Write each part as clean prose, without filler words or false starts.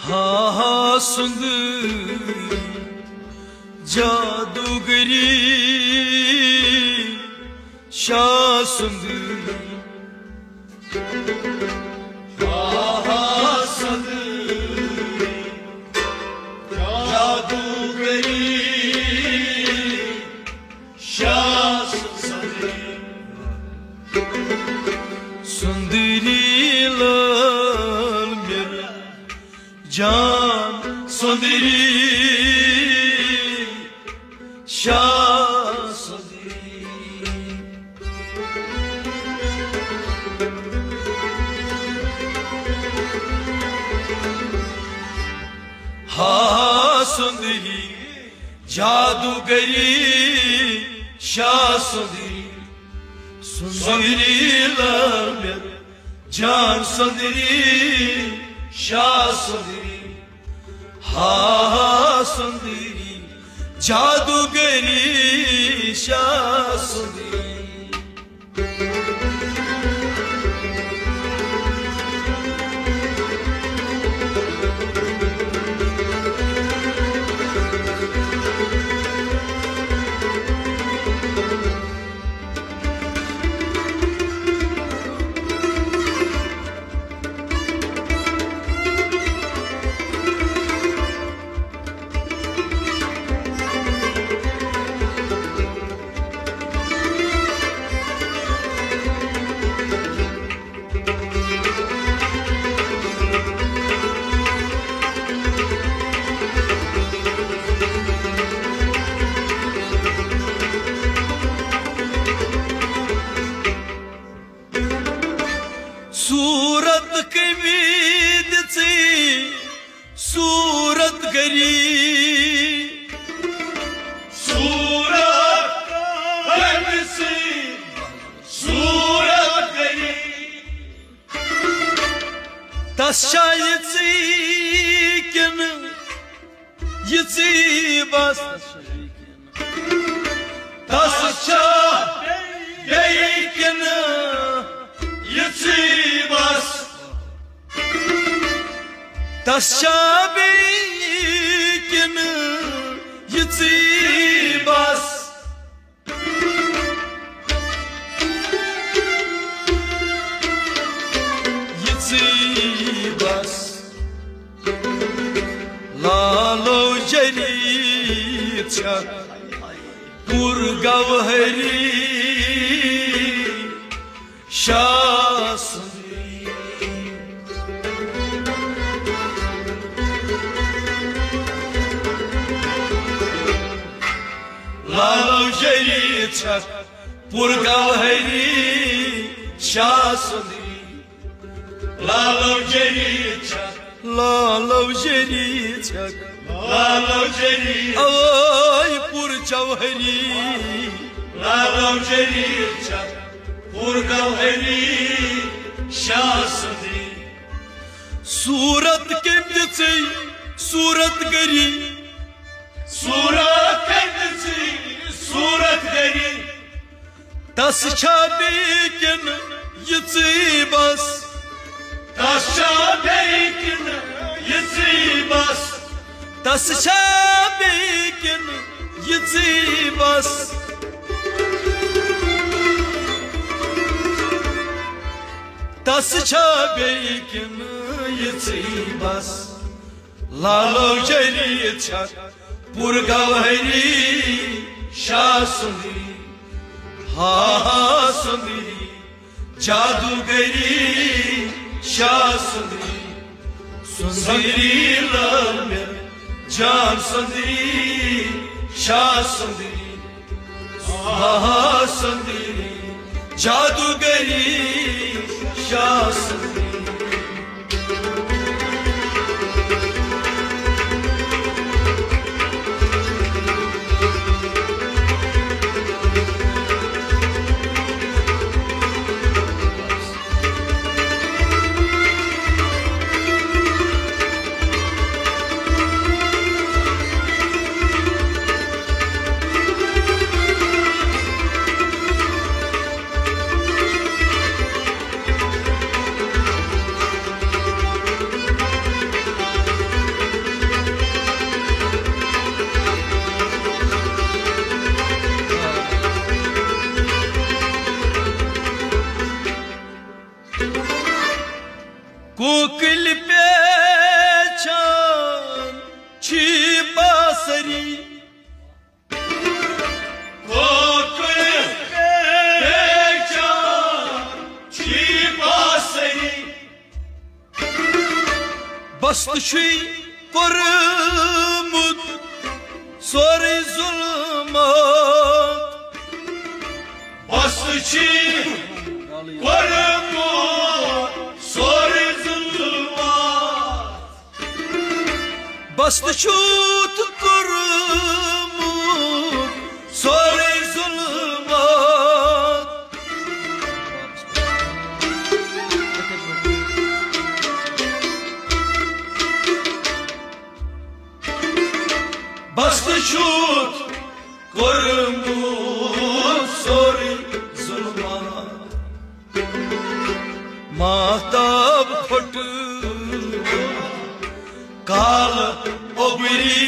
हा सुंदर जादूगरी शाह सुंदर जान सुंदरी शाह सुंदरी हा सुंदरी जादूगरी शाह सुंदरी सुंदरी लाल जान सुंदरी शाह सुंदरी हा सुंदरी जादूगरी शाह सुंदरी सूरत कवीद सी सूरत गरी सूरत सी सूरत गरी तशायत किन यी बस तशा किन यी बस तशाबी किन यी बस यी बस लालो जरी पुर गवहरी शाह सुंदरी लालो जरी पुर गवहरी शाह सुंदरी लालो जरी लालो जरी लालो जरी ओय पुर जवहरी लालो जरी पुर गवहरी शाह सुंदरी सूरत के दिसे सूरत गरी सूरत के दिसे सूरत गरी तस छाबी किन यी बस तस छाबी किन यी बस तस छाबी किन यी बस तस छाबेकिन यी बस लालो जरी पुर गवहरी शाह सुंदरी हा सुंदरी जादूगरी शाह सुंदरी सुंदरी लाल जान सुंदरी शाह सुंदरी हा सुंदरी जादूगरी शाह सुंदरी बस्त कोरमुत सोरे जुल्मत बस्त कोरमुत सोरे जुल्मत बस्त कोरमुत सोरे जुल्मत बस्त कोरमुत सोरे जुल्मत महताब खोट काल ओबरी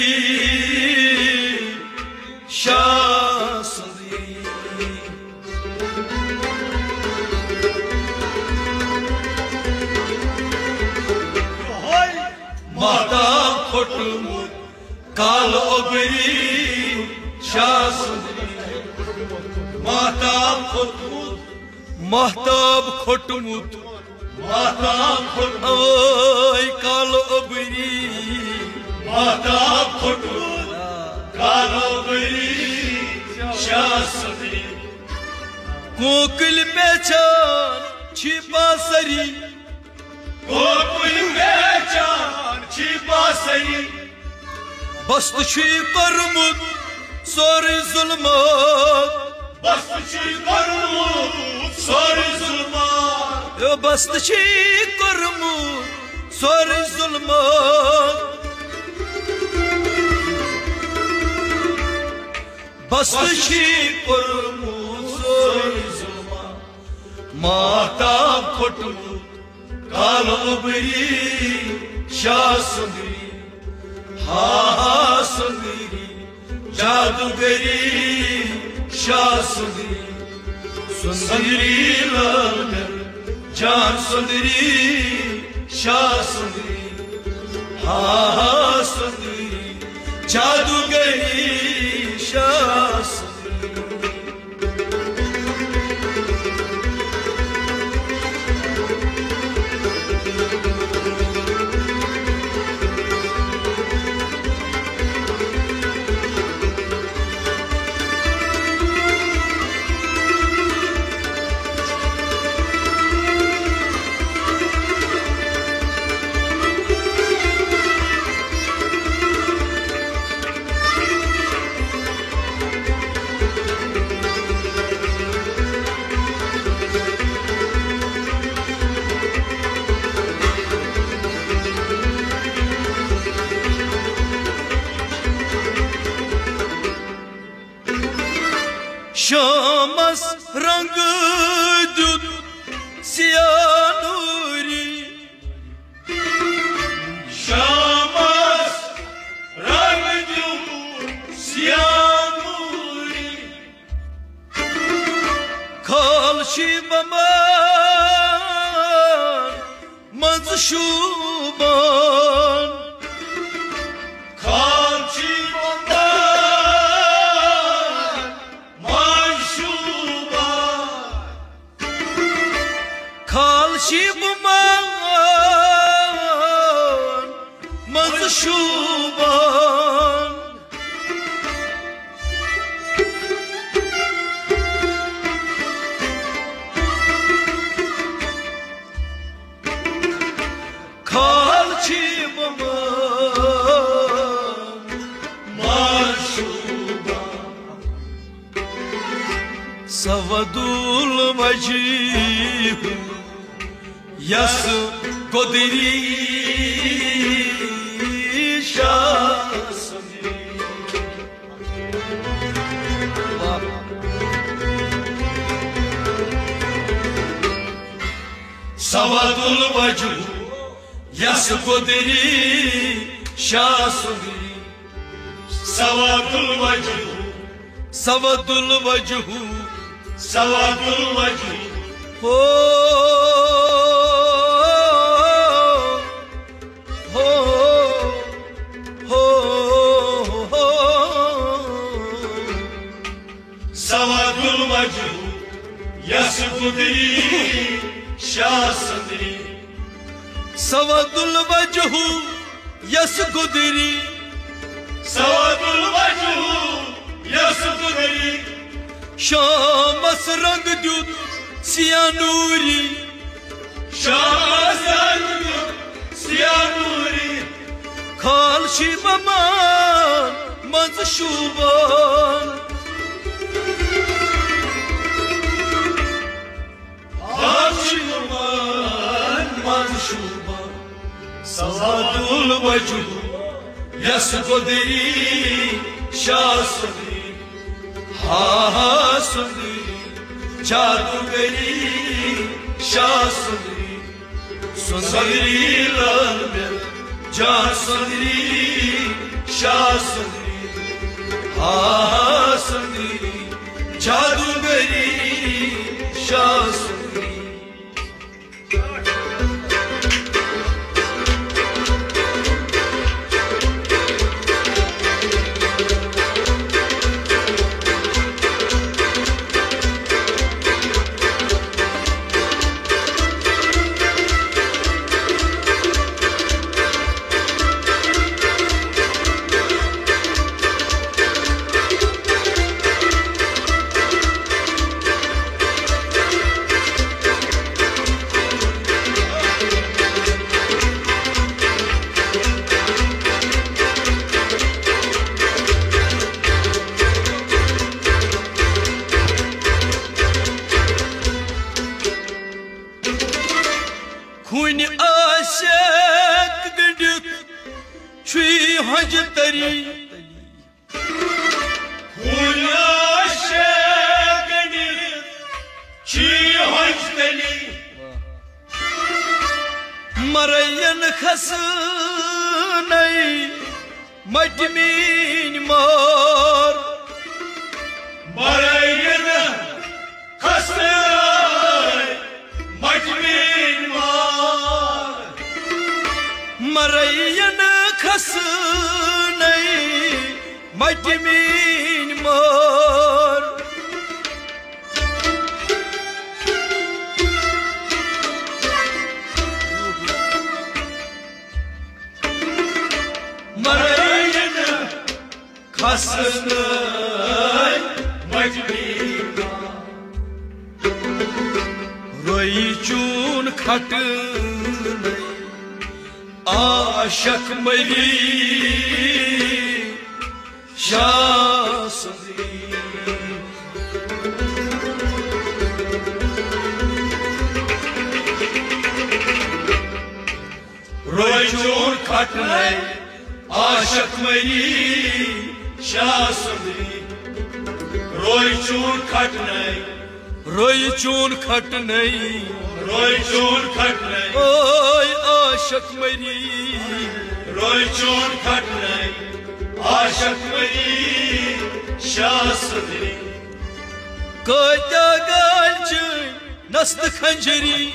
शासदी महताब खोट काल ओबरी शासदी महताब खोटमुत महताब खोटमुत महताब खोटमुत काल ओबरी महताब खोटमुत काल ओबरी शासदी कोकिल पहचान छिपा सरी कोकिल पहचान छिपा सरी बस्त कोरमुत सोरे जुल्मत बस्त कोरमुत सोरे जुल्मत बस्त कोरमुत सोरे जुल्मत बस्त कोरमुत सोरे जुल्मत महताब खोटमुत काल ओबरी शासदी हाँ सुंदरी जादूगरी शासदी सुंदरी लगन जान सुंदरी शासदी हाँ सुंदरी जादूगरी शासदी शामस रंग दुत सियानूरी शामस रंग दुत सियानूरी खालशी बमान मंजशूबान खालशी शिवमान मंजशूबान खाल शिवमान मंजशूबान सवदुल वजीह यस कोदरी शासदी सवादुल वजह यस कोदरी शासदी सवादुल वजह सवादुल वजह सवादुल वजह हो सवादुल वजह यस कोदरी शासदी सवादुल वजह yas gudri sawadul wajhu yas gudri shamas rang dyut siyanuri shamas rang dyut siyanuri khal shibaman manz shuban khal shibaman manz shuban sawadul wajhu yas gudri shasri ha sundri Cadugari Shasundri Sundri Lalme Can Sundri Shasundri Sundri Cadugari Shasundri Kuni aşık gıdık Çüy hacı tari Kuni aşık gıdık Çüy hacı tari Marayan khasnay Majmin mar Marayan khasnay Majmin mar Marayan khasnay Majmin mar Marayan khasnay Majmin mar Roy chun khatnay Aşık meri şasri Roy chun khatnay aşık meri şasri Roy chun khatnay Roy chun khatnay Roy chun khatnay Oy aşık meri Roy chun khatnay aşık meri şasri Kayda galcı nasıl khanceri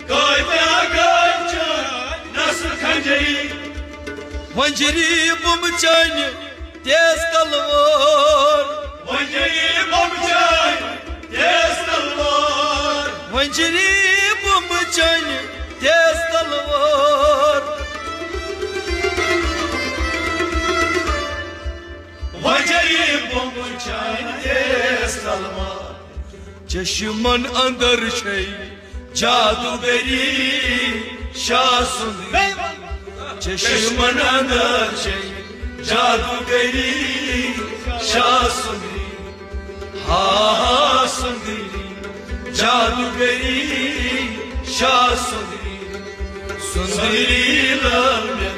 Kayda galcı nasıl khanceri Vanceri bumçani tez kalvar Vanceri bumçani tez kalvar Vanceri bumçani tez kalvar Vanceri bumçani tez kalvar Çeşman andar şey cadugeri şasundri Çeşman andar şey cadugeri şasundri sundri cadugeri şasundri Sundri lalme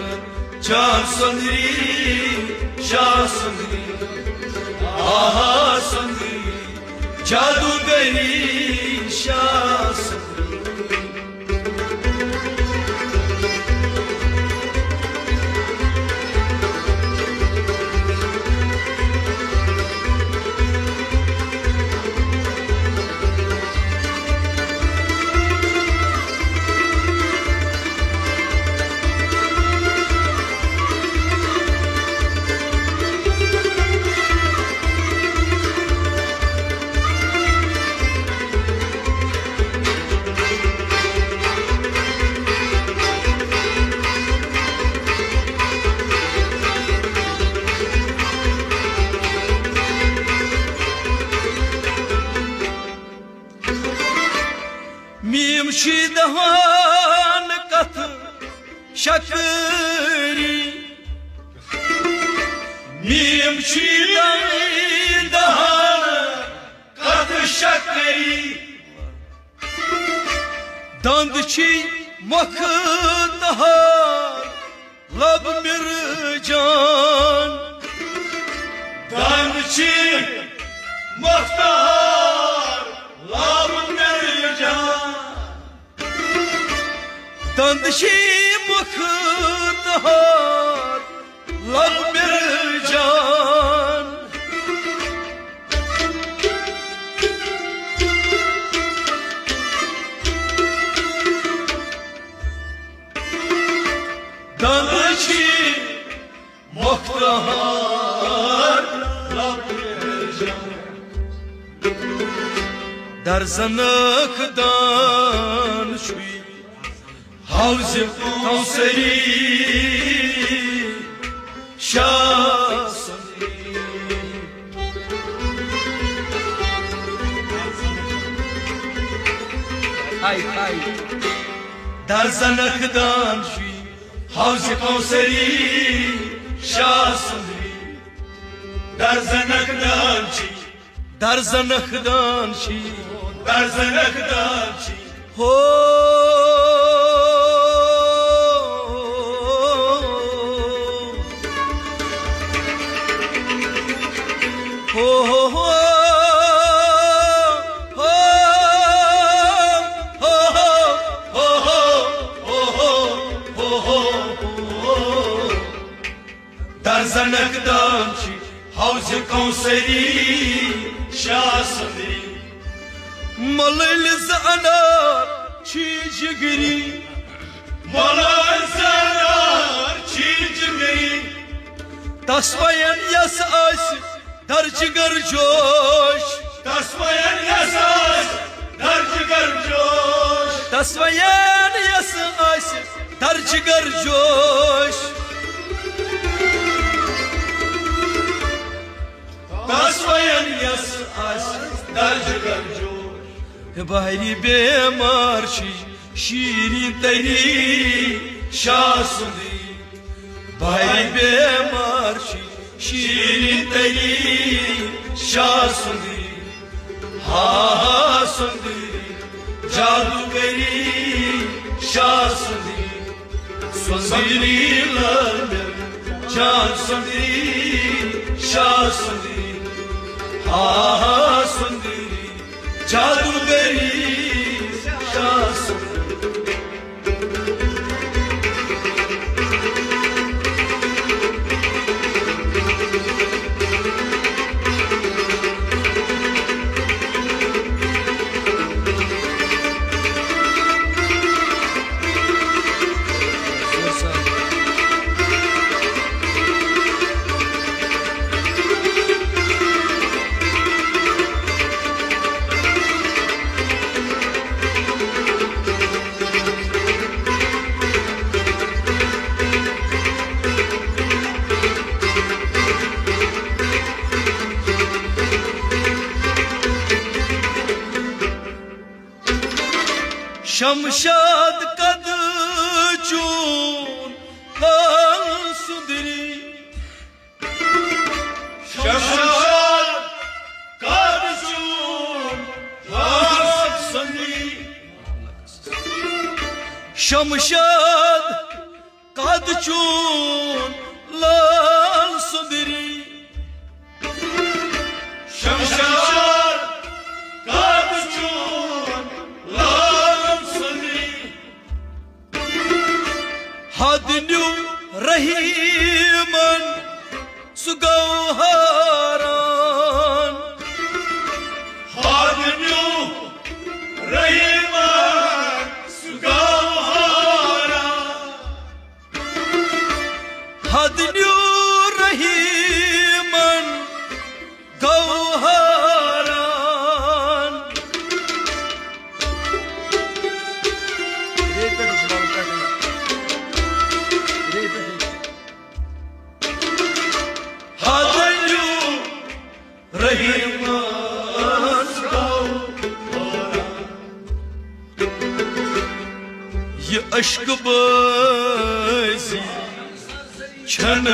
can sundri şasundri sundri cadugeri şasundri जहान कथ शकरी नीम दहान कथ शकरी दंद छी मख दहार लब मिर जान दंद छी मख दहार लब मिर जान दंद छी मख दहार लब मिर जान दंद छी मख दहार लब मिर जान در زنخ دان شوی حوز کوسری شاسنی های در زنخ دان شوی حوز کوسری شاسنی در زنخ دان شوی در زنخدان شی در زنخدان شی هو هو هو در زنخدان شی حوز کوسری شاسنی ملل زنار چی جگری ملل زنار چی جگری tasmayan yas as dar jigar josh tasmayan yas as dar jigar josh tasmayan yas as dar jigar josh tasmayan yas as dar jigar josh bahri bemar shi şirin teri şasuni bahri bemar shi şirin teri şasuni ha sundi cadugeri şasuni sundiri lar can sundiri şasuni ha sundiri cadugeri şasuni Shamshad कद चून लाल सुंदरी शमशाद कद चून लाल सुंदरी शमशाद कद चून लाल सुंदरी शमशाद कद चून hadnu rahiman sugawharan hadnu rahiman sugawharan hadnu rahiman gawharan बाजी छन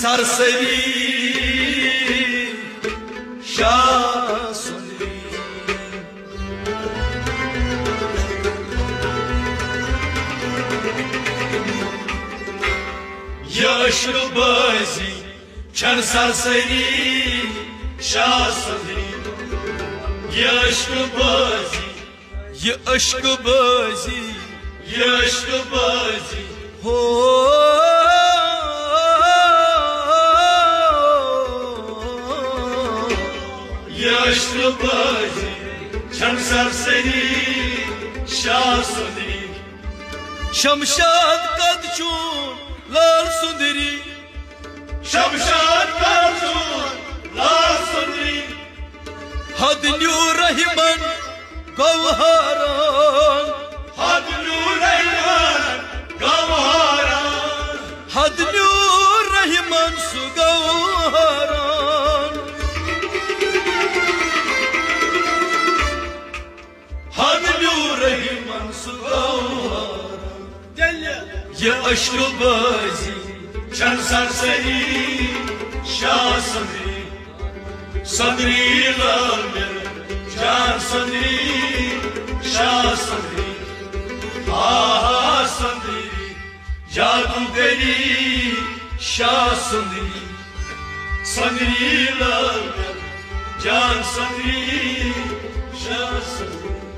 सरसरी शाह सुंदरी ये अश्क बाजी छन सरसरी शाह सुंदरी ये अश्क बाजी ये अश्क बाजी ये अश्क बाजी हो ये अश्क बाजी छन सरसरी शाह सुंदरी शमशाद कद चून लाल सुंदरी शमशाद कद चून लाल सुंदरी हदन्यू रहीमन गवहारान हदन्यू रहीमन गवहारान हदन्यू रहीमन सुगवहारान हदन्यू रहीमन सुगवहारान ये अश्क बाजी छन सरसरी शाह सुंदरी सुंदरी लाल मेरा जान सुंदरी शाह सुंदरी आहा सुंदरी जादूगरी शाह सुंदरी सुंदरी लाल मेरा जान सुंदरी शाह सुंदरी